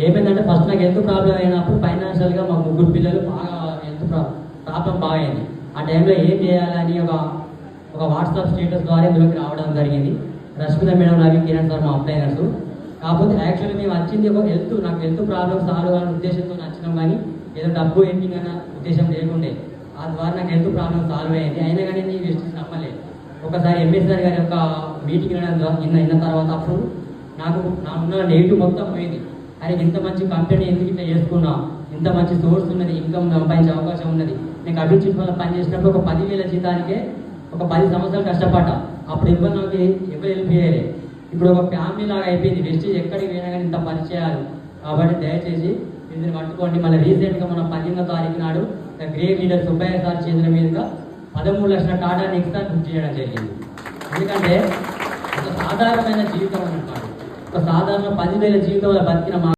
ఏమైందంటే ఫస్ట్ నాకు health problem అయినప్పుడు ఫైనాన్షియల్గా మా ముగ్గురు పిల్లలు బాగా హెల్త్ ప్రాబ్లం బాగా అయింది. ఆ టైంలో ఏం చేయాలని ఒక వాట్సాప్ స్టేటస్ ద్వారా ఇందులోకి రావడం జరిగింది. రష్మిత మేడం, రవి, కిరణ్ సార్ మా అప్లైనర్స్. కాకపోతే యాక్చువల్లీ మేము వచ్చింది ఒక నాకు హెల్త్ ప్రాబ్లమ్ సాల్వ్ అనే ఉద్దేశంతో నచ్చినాం, కానీ ఏదో డబ్బు ఎండింగ్ అన్న ఉద్దేశం లేకుండే. ఆ ద్వారా నాకు హెల్త్ ప్రాబ్లం సాల్వ్ అయ్యింది. అయినా కానీ నేను వెస్ట్ నమ్మలేదు. ఒకసారి ఎంఎస్ఆర్ గారి యొక్క మీటింగ్ విన్న తర్వాత అప్పుడు నాకు ఉన్న నెగిటివ్ మొత్తం పోయింది. అరే ఇంత మంచి కంపెనీ ఎందుకు ఇట్లా చేసుకున్నా, ఇంత మంచి సోర్స్ ఉన్నది, ఇన్కమ్ సంపాదించే అవకాశం ఉన్నది. నేను అభివృద్ధి వల్ల పనిచేసినప్పుడు ఒక 10,000 జీతానికే ఒక 10 సంవత్సరాలు కష్టపడ్డా. అప్పుడు నాకు ఎవరు హెల్ప్ చేయలే. ఇప్పుడు ఒక ఫ్యామిలీ లాగా అయిపోయింది. వెస్టేజ్ ఎక్కడికి పోయినా కానీ ఇంత పరిచయాలు. కాబట్టి దయచేసి దీన్ని పట్టుకోండి. మళ్ళీ రీసెంట్గా మన 18వ తారీఖు నాడు గ్రేట్ లీడర్ సుబ్బయ్య సార్ చేతుల మీదుగా 13 లక్షల టాటా నెక్సాన్ బుక్ చేయడం జరిగింది. ఎందుకంటే ఒక సాధారణమైన జీవితం అన్నమాట, ఒక సాధారణ 10,000 జీవితంలో బతికిన